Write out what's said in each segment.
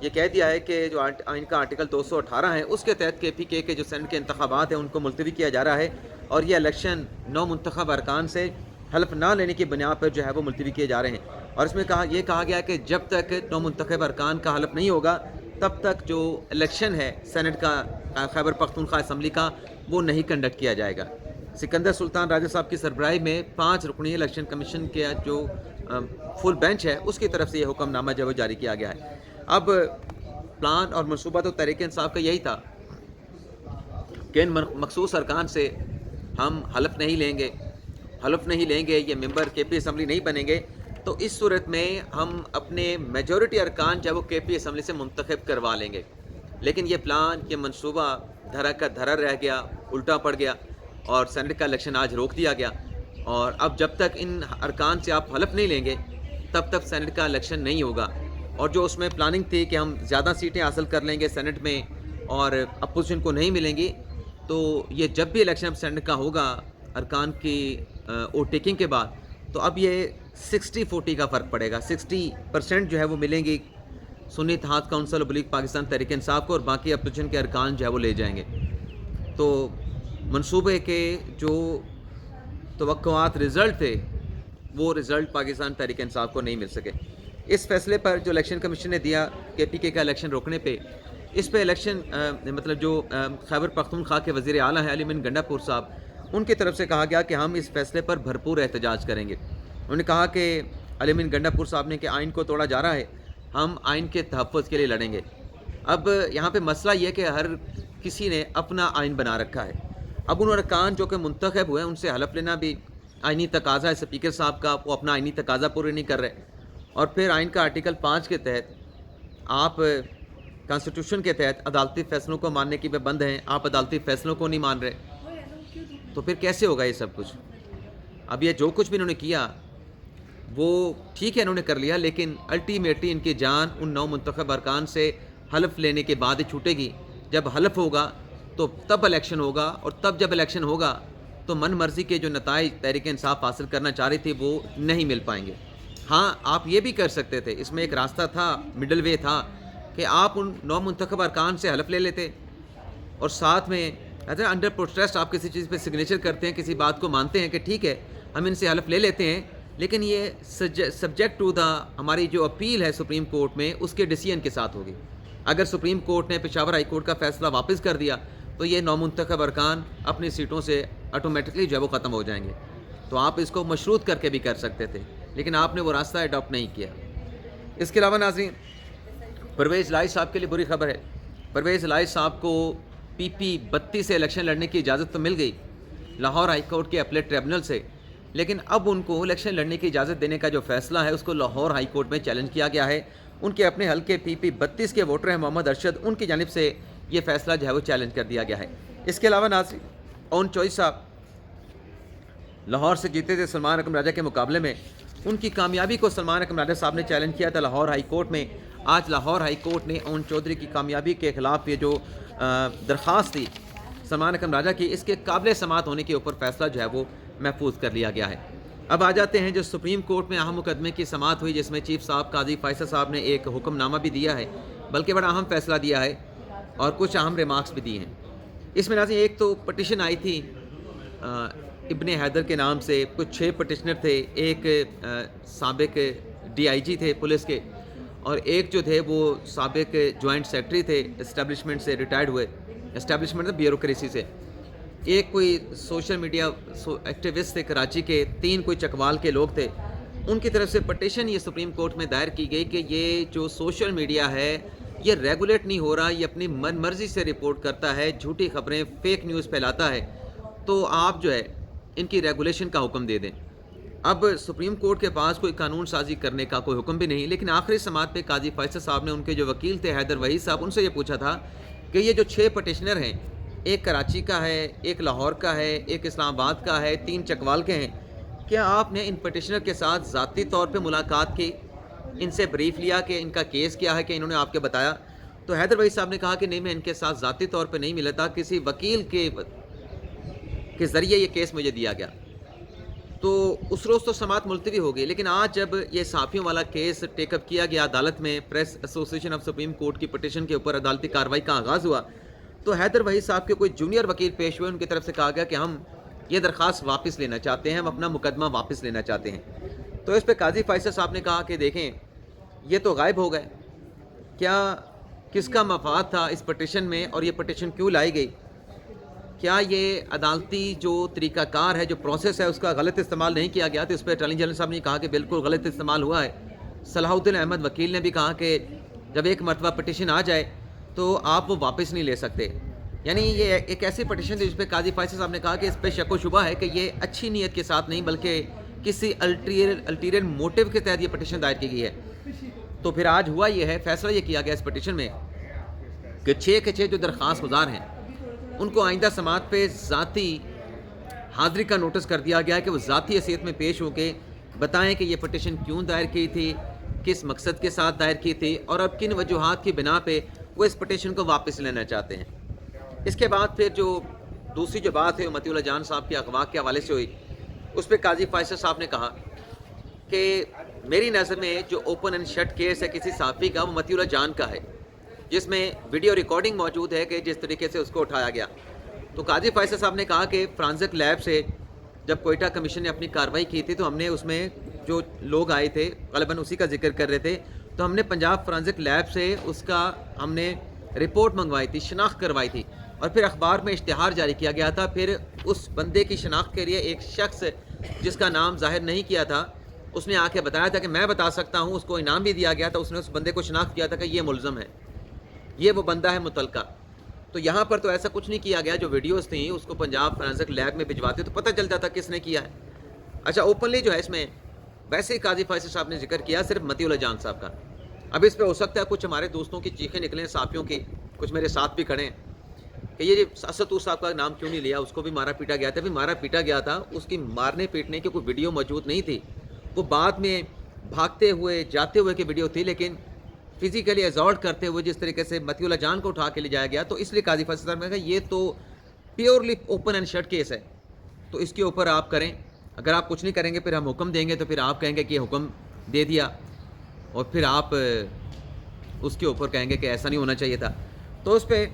یہ کہہ دیا ہے کہ جو آئین کا آرٹیکل 218 ہے اس کے تحت KPK کے جو سینٹ کے انتخابات ہیں ان کو ملتوی کیا جا رہا ہے، اور یہ الیکشن نو منتخب ارکان سے حلف نہ لینے کی بنیاد پر جو ہے وہ ملتوی کیے جا رہے ہیں۔ اور اس میں یہ کہا گیا ہے کہ جب تک نو منتخب ارکان کا حلف نہیں ہوگا تب تک جو الیکشن ہے سینٹ کا خیبر پختونخوا اسمبلی کا وہ نہیں کنڈکٹ کیا جائے گا۔ سکندر سلطان راجہ صاحب کی سربراہی میں 5 رکنی الیکشن کمیشن کے جو فل بینچ ہے اس کی طرف سے یہ حکم نامہ جو ہے وہ جاری کیا گیا ہے۔ اب پلان اور منصوبہ تو تحریک انصاف کا یہی تھا کہ ان مخصوص ارکان سے ہم حلف نہیں لیں گے، یہ ممبر KP اسمبلی نہیں بنیں گے، تو اس صورت میں ہم اپنے میجورٹی ارکان چاہے وہ KP اسمبلی سے منتخب کروا لیں گے۔ لیکن یہ پلان، یہ منصوبہ دھرا کا دھرا رہ گیا، الٹا پڑ گیا، اور سینٹ کا الیکشن آج روک دیا گیا۔ اور اب جب تک ان ارکان سے آپ حلف نہیں لیں گے تب تک سینٹ کا الیکشن نہیں ہوگا۔ اور جو اس میں پلاننگ تھی کہ ہم زیادہ سیٹیں حاصل کر لیں گے سینٹ میں اور اپوزیشن کو نہیں ملیں گی، تو یہ جب بھی الیکشن سینٹ کا ہوگا ارکان کی ووٹ ٹیکنگ کے بعد، تو اب یہ 60-40 کا فرق پڑے گا۔ 60% جو ہے وہ ملیں گی سنی اتحاد کونسل / پاکستان تحریک انصاف کو، اور باقی اپوزیشن کے ارکان جو ہے وہ لے جائیں گے۔ تو منصوبے کے جو توقعات رزلٹ تھے وہ رزلٹ پاکستان تحریک انصاف کو نہیں مل سکے۔ اس فیصلے پر جو الیکشن کمیشن نے دیا KPK کا الیکشن روکنے پہ، اس پہ الیکشن مطلب جو خیبر پختونخوا کے وزیر اعلیٰ ہیں علی من گنڈا پور صاحب، ان کی طرف سے کہا گیا کہ ہم اس فیصلے پر بھرپور احتجاج کریں گے۔ انہوں نے کہا کہ علی من گنڈا پور صاحب نے کہ آئین کو توڑا جا رہا ہے، ہم آئین کے تحفظ کے لیے لڑیں گے۔ اب یہاں پہ مسئلہ یہ کہ ہر کسی نے اپنا آئین بنا رکھا ہے۔ اب ان ارکان جو کہ منتخب ہوئے ہیں ان سے حلف لینا بھی آئینی تقاضا ہے اسپیکر صاحب کا، وہ اپنا آئینی تقاضا پورے نہیں کر رہے، اور پھر آئین کا آرٹیکل 5 کے تحت آپ کانسٹیٹیوشن کے تحت عدالتی فیصلوں کو ماننے کی پابند ہیں، آپ عدالتی فیصلوں کو نہیں مان رہے، تو پھر کیسے ہوگا یہ سب کچھ؟ اب یہ جو کچھ بھی انہوں نے کیا وہ ٹھیک ہے انہوں نے کر لیا، لیکن الٹیمیٹلی ان کی جان ان 9 منتخب ارکان سے حلف لینے کے بعد ہی چھوٹے گی۔ جب حلف ہوگا تو تب الیکشن ہوگا، اور تب جب الیکشن ہوگا تو من مرضی کے جو نتائج تحریک انصاف حاصل کرنا چاہ رہی تھی وہ نہیں مل پائیں گے۔ ہاں آپ یہ بھی کر سکتے تھے، اس میں ایک راستہ تھا، مڈل وے تھا، کہ آپ ان 9 منتخب ارکان سے حلف لے لیتے، اور ساتھ میں انڈر پروٹیسٹ آپ کسی چیز پہ سگنیچر کرتے ہیں، کسی بات کو مانتے ہیں کہ ٹھیک ہے ہم ان سے حلف لے لیتے ہیں، لیکن یہ سبجیکٹ ٹو دا ہماری جو اپیل ہے سپریم کورٹ میں اس کے ڈیسیژن کے ساتھ ہوگی۔ اگر سپریم کورٹ نے پشاور ہائی کورٹ کا فیصلہ واپس کر دیا تو یہ 9 منتخب ارکان اپنی سیٹوں سے آٹومیٹکلی جو ہے وہ ختم ہو جائیں گے۔ تو آپ اس کو مشروط کر کے بھی کر سکتے تھے، لیکن آپ نے وہ راستہ اڈاپٹ نہیں کیا۔ اس کے علاوہ ناظرین، پرویز الہی صاحب کے لیے بری خبر ہے۔ پرویز الہی صاحب کو PP 32 سے الیکشن لڑنے کی اجازت تو مل گئی لاہور ہائی کورٹ کے اپلیٹ ٹریبونل سے، لیکن اب ان کو الیکشن لڑنے کی اجازت دینے کا جو فیصلہ ہے اس کو لاہور ہائی کورٹ میں چیلنج کیا گیا ہے۔ ان کے اپنے حلقے PP 32 کے ووٹر ہیں محمد ارشد، ان کی جانب سے یہ فیصلہ جو ہے وہ چیلنج کر دیا گیا ہے۔ اس کے علاوہ ناظرین، اون چوئی صاحب لاہور سے جیتے تھے سلمان اکرم راجہ کے مقابلے میں، ان کی کامیابی کو سلمان اکرم راجہ صاحب نے چیلنج کیا تھا لاہور ہائی کورٹ میں۔ آج لاہور ہائی کورٹ نے اون چودھری کی کامیابی کے خلاف یہ جو درخواست تھی سلمان اکرم راجہ کی، اس کے قابل سماعت ہونے کے اوپر فیصلہ جو ہے وہ محفوظ کر لیا گیا ہے۔ اب آ جاتے ہیں جو سپریم کورٹ میں اہم مقدمے کی سماعت ہوئی، جس میں چیف صاحب قاضی فیصل صاحب نے ایک حکم نامہ بھی دیا ہے، بلکہ بڑا اہم فیصلہ دیا ہے اور کچھ اہم ریمارکس بھی دیے ہیں۔ اس میں ناظرین ایک تو پٹیشن آئی تھی ابن حیدر کے نام سے، کچھ 6 پٹیشنر تھے، ایک سابق DIG تھے پولیس کے، اور ایک جو تھے وہ سابق جوائنٹ سیکرٹری تھے اسٹیبلشمنٹ سے، ریٹائرڈ ہوئے اسٹیبلشمنٹ بیوروکریسی سے، ایک کوئی سوشل میڈیا ایکٹیوسٹ تھے کراچی کے، 3 کوئی چکوال کے لوگ تھے۔ ان کی طرف سے پٹیشن یہ سپریم کورٹ میں دائر کی گئی کہ یہ جو سوشل میڈیا ہے یہ ریگولیٹ نہیں ہو رہا، یہ اپنی من مرضی سے رپورٹ کرتا ہے، جھوٹی خبریں، فیک نیوز پھیلاتا ہے، تو آپ جو ہے ان کی ریگولیشن کا حکم دے دیں۔ اب سپریم کورٹ کے پاس کوئی قانون سازی کرنے کا کوئی حکم بھی نہیں، لیکن آخری سماعت پہ قاضی فیصل صاحب نے ان کے جو وکیل تھے حیدر وحید صاحب، ان سے یہ پوچھا تھا کہ یہ جو 6 پٹیشنر ہیں، ایک کراچی کا ہے، ایک لاہور کا ہے، ایک اسلام آباد کا ہے، 3 چکوال کے ہیں، کیا آپ نے ان پٹیشنر کے ساتھ ذاتی طور پہ ملاقات کی، ان سے بریف لیا کہ ان کا کیس کیا ہے، کہ انہوں نے آپ کے بتایا؟ تو حیدر وحید صاحب نے کہا کہ نہیں، میں ان کے ساتھ ذاتی طور پہ نہیں ملا تھا، کسی وکیل کے ذریعے یہ کیس مجھے دیا گیا۔ تو اس روز تو سماعت ملتوی ہو گئی، لیکن آج جب یہ صحافیوں والا کیس ٹیک اپ کیا گیا عدالت میں، پریس ایسوسی ایشن آف سپریم کورٹ کی پٹیشن کے اوپر عدالتی کارروائی کا آغاز ہوا، تو حیدر وحید صاحب کے کوئی جونیئر وکیل پیش ہوئے، ان کی طرف سے کہا گیا کہ ہم یہ درخواست واپس لینا چاہتے ہیں، ہم اپنا مقدمہ واپس لینا چاہتے ہیں۔ تو اس پہ قاضی فیصل صاحب نے کہا کہ دیکھیں یہ تو غائب ہو گئے، کیا کس کا مفاد تھا اس پٹیشن میں، اور یہ پٹیشن کیوں لائی گئی؟ کیا یہ عدالتی جو طریقہ کار ہے، جو پروسیس ہے، اس کا غلط استعمال نہیں کیا گیا؟ تو اس پہ اٹارنی جنرل صاحب نے کہا کہ بالکل غلط استعمال ہوا ہے۔ صلاح الدین احمد وکیل نے بھی کہا کہ جب ایک مرتبہ پٹیشن آ جائے تو آپ وہ واپس نہیں لے سکتے۔ یعنی یہ ایک ایسی پٹیشن تھی جس پہ قاضی فیصل صاحب نے کہا کہ اس پہ شک و شبہ ہے کہ یہ اچھی نیت کے ساتھ نہیں بلکہ کسی الٹیریئر موٹیو کے تحت یہ پٹیشن دائر کی گئی ہے۔ تو پھر آج ہوا یہ ہے، فیصلہ یہ کیا گیا اس پٹیشن میں کہ 6 کے 6 جو درخواست گزار ہیں ان کو آئندہ سماعت پہ ذاتی حاضری کا نوٹس کر دیا گیا کہ وہ ذاتی حیثیت میں پیش ہو کے بتائیں کہ یہ پٹیشن کیوں دائر کی تھی، کس مقصد کے ساتھ دائر کی تھی، اور اب کن وجوہات کی بنا پہ وہ اس پٹیشن کو واپس لینا چاہتے ہیں۔ اس کے بعد پھر جو دوسری جو بات ہے وہ مطیع اللہ جان صاحب کے اغوا کے حوالے سے ہوئی، اس پہ قاضی فیصل صاحب نے کہا کہ میری نظر میں جو اوپن اینڈ شٹ کیس ہے کسی صحافی کا، وہ مطیع اللہ جان کا ہے، جس میں ویڈیو ریکارڈنگ موجود ہے کہ جس طریقے سے اس کو اٹھایا گیا۔ تو قاضی فیصل صاحب نے کہا کہ فرانزک لیب سے جب کوئٹہ کمیشن نے اپنی کارروائی کی تھی تو ہم نے اس میں جو لوگ آئے تھے غالباً اسی کا ذکر کر رہے تھے، تو ہم نے پنجاب فرانزک لیب سے اس کا ہم نے رپورٹ منگوائی تھی، شناخت کروائی تھی، اور پھر اخبار میں اشتہار جاری کیا گیا تھا۔ پھر اس بندے کی شناخت کے لیے ایک شخص جس کا نام ظاہر نہیں کیا تھا، اس نے آ کے بتایا تھا کہ میں بتا سکتا ہوں، اس کو انعام بھی دیا گیا تھا، اس نے اس بندے کو شناخت کیا تھا کہ یہ ملزم ہے، یہ وہ بندہ ہے متعلقہ۔ تو یہاں پر تو ایسا کچھ نہیں کیا گیا، جو ویڈیوز تھیں اس کو پنجاب فرانزک لیب میں بھجواتے تو پتہ چل جاتا کس نے کیا ہے۔ اچھا اوپنلی جو ہے اس میں ویسے ہی قاضی فیصل صاحب نے ذکر کیا صرف مطیع اللہ جان صاحب کا۔ اب اس پہ ہو سکتا ہے کچھ ہمارے دوستوں کی چیخیں نکلیں، صحافیوں کی، کچھ میرے ساتھ بھی کھڑے ہیں کہ یہ اسد صاحب کا نام کیوں نہیں لیا، اس کو بھی مارا پیٹا گیا تھا۔ بھی مارا پیٹا گیا تھا، اس کی مارنے پیٹنے کی کوئی ویڈیو موجود نہیں تھی، وہ بعد میں بھاگتے ہوئے جاتے ہوئے کی ویڈیو تھی، لیکن فزیکلی ایزالٹ کرتے ہوئے جس طریقے سے مطیع اللہ جان کو اٹھا کے لے جایا گیا، تو اس لیے قاضی فیصل صاحب نے کہا یہ تو purely open and shut case ہے، تو اس کے اوپر آپ کریں، اگر آپ کچھ نہیں کریں گے پھر ہم حکم دیں گے، تو پھر آپ کہیں گے کہ یہ حکم دے دیا، اور پھر آپ اس کے اوپر کہیں گے کہ ایسا نہیں ہونا چاہیے تھا۔ تو اس پہ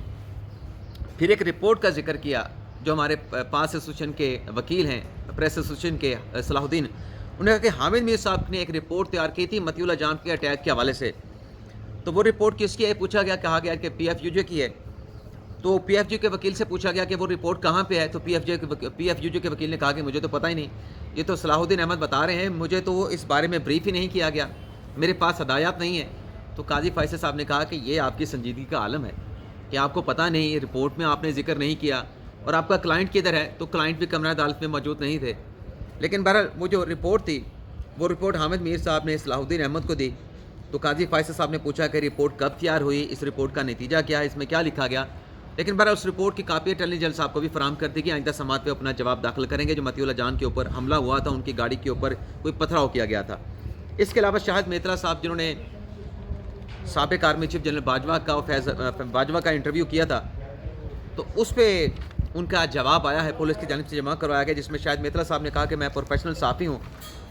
پھر ایک رپورٹ کا ذکر کیا جو ہمارے پاس ایسوسیشن کے وکیل ہیں، پریس ایسوسیشن کے صلاح الدین، انہوں نے کہا کہ حامد میر صاحب نے ایک رپورٹ تیار کی تھی مطیع اللہ جان کے اٹیک کے حوالے سے۔ تو وہ رپورٹ کس کی ہے پوچھا گیا، کہا گیا کہ پی ایف یو جے کی ہے۔ تو پی ایف جے کے وکیل سے پوچھا گیا کہ وہ رپورٹ کہاں پہ ہے، تو پی ایف یو جے کے وکیل نے کہا کہ مجھے تو پتہ ہی نہیں، یہ تو صلاح الدین احمد بتا رہے ہیں، مجھے تو اس بارے میں بریف ہی نہیں کیا گیا، میرے پاس ہدایات نہیں ہیں۔ تو قاضی فیصل صاحب نے کہا کہ یہ آپ کی سنجیدگی کا عالم ہے کہ آپ کو پتہ نہیں، رپورٹ میں آپ نے ذکر نہیں کیا، اور آپ کا کلائنٹ کدھر ہے؟ تو کلائنٹ بھی کمرہ عدالت میں موجود نہیں تھے۔ لیکن بہرحال وہ جو رپورٹ تھی، وہ رپورٹ حامد میر صاحب نے صلاح الدین احمد کو دی۔ تو قاضی فیصل صاحب نے پوچھا کہ رپورٹ کب تیار ہوئی، اس رپورٹ کا نتیجہ کیا ہے، اس میں کیا لکھا گیا؟ لیکن بہرحال اس رپورٹ کی کاپی اٹارنی جنرل صاحب کو بھی فراہم کر دی کہ آئندہ سماعت پہ اپنا جواب داخل کریں گے جو مطیع اللہ جان کے اوپر حملہ ہوا تھا، ان کی گاڑی کے اوپر کوئی پتھراؤ کیا گیا تھا۔ اس کے علاوہ شاہد میترا صاحب جنہوں نے سابق آرمی چیف جنرل باجوہ کا اور فیض باجوہ کا انٹرویو کیا تھا، تو اس پہ ان کا جواب آیا ہے، پولیس کی جانب سے جمع کروایا گیا، جس میں شاہد میترا صاحب نے کہا کہ میں پروفیشنل صحافی ہوں،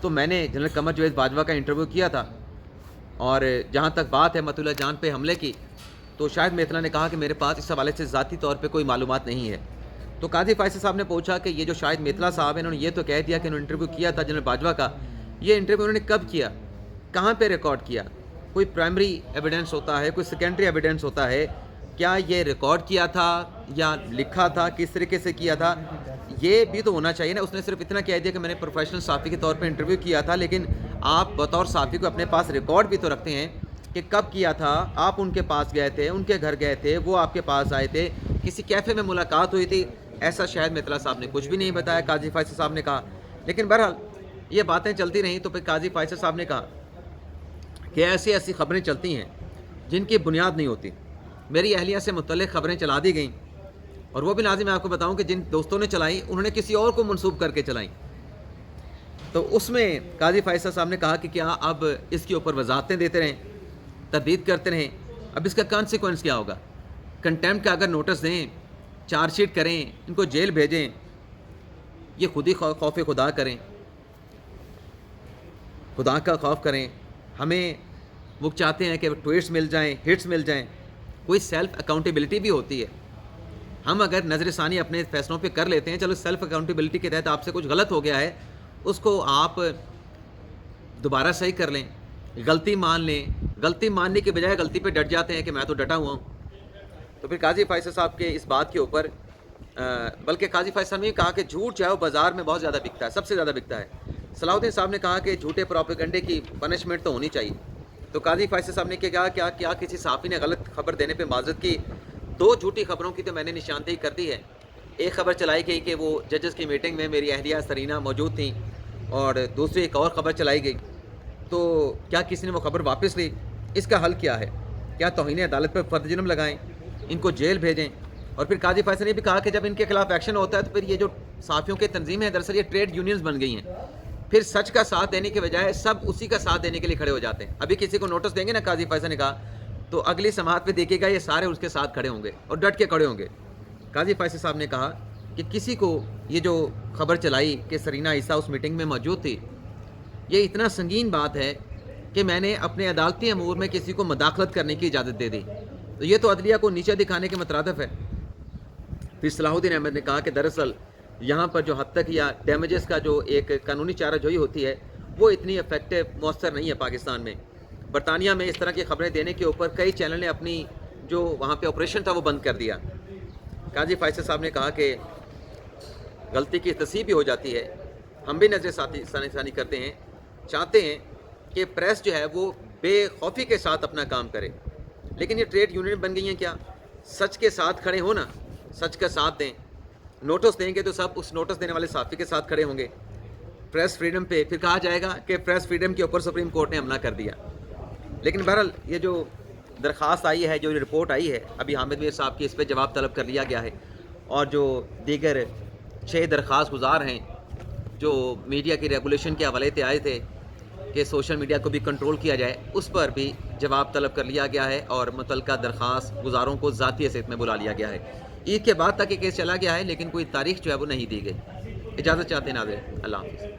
تو میں نے جنرل قمر جاوید باجوہ کا انٹرویو کیا تھا، اور جہاں تک بات ہے مطیع اللہ جان پہ حملے کی، تو شاہد میترا نے کہا کہ میرے پاس اس حوالے سے ذاتی طور پہ کوئی معلومات نہیں ہے۔ تو قاضی فیصل صاحب نے پوچھا کہ یہ جو شاہد میترا صاحب ہیں، انہوں نے یہ تو کہہ دیا کہ انہوں نے انٹرویو کیا تھا جنرل باجوہ کا، یہ انٹرویو انہوں نے کب کیا، کہاں پہ ریکارڈ کیا؟ کوئی پرائمری ایویڈنس ہوتا ہے، کوئی سیکنڈری ایویڈنس ہوتا ہے، کیا یہ ریکارڈ کیا تھا یا لکھا تھا، کس طریقے سے کیا تھا، یہ بھی تو ہونا چاہیے نا۔ اس نے صرف اتنا کہہ دیا کہ میں نے پروفیشنل صحافی کے طور پہ انٹرویو کیا تھا، لیکن آپ بطور صحافی کو اپنے پاس ریکارڈ بھی تو رکھتے ہیں کہ کب کیا تھا، آپ ان کے پاس گئے تھے، ان کے گھر گئے تھے، وہ آپ کے پاس آئے تھے، کسی کیفے میں ملاقات ہوئی تھی، ایسا شاہد میترا صاحب نے کچھ بھی نہیں بتایا، قاضی فیصل صاحب نے کہا۔ لیکن بہرحال یہ باتیں چلتی رہیں، تو پھر قاضی فیصل صاحب نے کہا کہ ایسی خبریں چلتی ہیں جن کی بنیاد نہیں ہوتی، میری اہلیہ سے متعلق خبریں چلا دی گئیں، اور وہ بھی لازم میں آپ کو بتاؤں کہ جن دوستوں نے چلائیں انہوں نے کسی اور کو منسوب کر کے چلائیں۔ تو اس میں قاضی فیصل صاحب نے کہا کہ کیا اب اس کے اوپر وضاحتیں دیتے رہیں، تردید کرتے رہیں، اب اس کا کانسیکوینس کیا ہوگا؟ کنٹیمپٹ کا اگر نوٹس دیں، چارج شیٹ کریں، ان کو جیل بھیجیں، یہ خود ہی خوف خدا کریں، خدا کا خوف کریں. ہمیں وہ چاہتے ہیں کہ ٹویٹس مل جائیں, ہٹس مل جائیں. کوئی سیلف اکاؤنٹیبلٹی بھی ہوتی ہے. ہم اگر نظر ثانی اپنے فیصلوں پہ کر لیتے ہیں, چلو سیلف اکاؤنٹیبلٹی کے تحت آپ سے کچھ غلط ہو گیا ہے, اس کو آپ دوبارہ صحیح کر لیں, غلطی مان لیں. غلطی ماننے کے بجائے غلطی پہ ڈٹ جاتے ہیں کہ میں تو ڈٹا ہوا ہوں. تو پھر قاضی فیصل صاحب کے اس بات کے اوپر بلکہ قاضی فیصل صاحب نے کہا کہ جھوٹ جو ہے وہ بازار میں بہت زیادہ بکتا ہے, سب سے زیادہ بکتا ہے. صلاح الدین صاحب نے کہا کہ جھوٹے پروپیگنڈے کی پنشمنٹ تو ہونی چاہیے. تو قاضی فیصل صاحب نے کہا کیا کسی صحافی نے غلط خبر دینے پہ معذرت کی؟ 2 جھوٹی خبروں کی تو میں نے نشاندہی کر دی ہے. ایک خبر چلائی گئی کہ وہ ججز کی میٹنگ میں میری اہلیہ سرینہ موجود تھیں, اور دوسری ایک اور خبر چلائی گئی. تو کیا کسی نے وہ خبر واپس لی؟ اس کا حل کیا ہے؟ کیا توہین عدالت پر فرد جرم لگائیں, ان کو جیل بھیجیں؟ اور پھر قاضی فیصل نے بھی کہا کہ جب ان کے خلاف ایکشن ہوتا ہے تو پھر یہ جو صحافیوں کی تنظیمیں ہیں دراصل یہ ٹریڈ یونینز بن گئی ہیں. پھر سچ کا ساتھ دینے کے بجائے سب اسی کا ساتھ دینے کے لیے کھڑے ہو جاتے ہیں. ابھی کسی کو نوٹس دیں گے نا, قاضی فیصل نے کہا, تو اگلی سماعت پہ دیکھے گا یہ سارے اس کے ساتھ کھڑے ہوں گے اور ڈٹ کے کھڑے ہوں گے. قاضی فیصل صاحب نے کہا کہ کسی کو یہ جو خبر چلائی کہ سرینہ عیسیٰ اس میٹنگ میں موجود تھی, یہ اتنا سنگین بات ہے کہ میں نے اپنے عدالتی امور میں کسی کو مداخلت کرنے کی اجازت دے دی. تو یہ تو عدلیہ کو نیچے دکھانے کے مترادف ہے. پھر صلاح الدین احمد نے کہا کہ دراصل یہاں پر جو حد تک یا ڈیمیجز کا جو ایک قانونی چارہ جوئی ہوتی ہے وہ اتنی افیکٹو مؤثر نہیں ہے پاکستان میں. برطانیہ میں اس طرح کی خبریں دینے کے اوپر کئی چینل نے اپنی جو وہاں پہ آپریشن تھا وہ بند کر دیا. قاضی فیصل صاحب نے کہا کہ غلطی کی تصحیح بھی ہو جاتی ہے, ہم بھی نظر ثانی کرتے ہیں, چاہتے ہیں کہ پریس جو ہے وہ بے خوفی کے ساتھ اپنا کام کرے. لیکن یہ ٹریڈ یونین بن گئی ہیں, کیا سچ کے ساتھ کھڑے ہوں نا, سچ کا ساتھ دیں. نوٹس دیں گے تو سب اس نوٹس دینے والے صحافی کے ساتھ کھڑے ہوں گے. پریس فریڈم پہ پھر کہا جائے گا کہ پریس فریڈم کے اوپر سپریم کورٹ نے حملہ کر دیا. لیکن بہرحال یہ جو درخواست آئی ہے, جو رپورٹ آئی ہے, ابھی حامد میر صاحب کی اس پہ جواب طلب کر لیا گیا ہے, اور جو دیگر 6 درخواست گزار ہیں جو میڈیا کی ریگولیشن کے حوالے سے آئے تھے کہ سوشل میڈیا کو بھی کنٹرول کیا جائے, اس پر بھی جواب طلب کر لیا گیا ہے اور متعلقہ درخواست گزاروں کو ذاتی حیثیت میں بلا لیا گیا ہے. عید کے بعد تک یہ کیس چلا گیا ہے لیکن کوئی تاریخ جو ہے وہ نہیں دی گئی. اجازت چاہتے ہیں ناظرین, اللہ حافظ.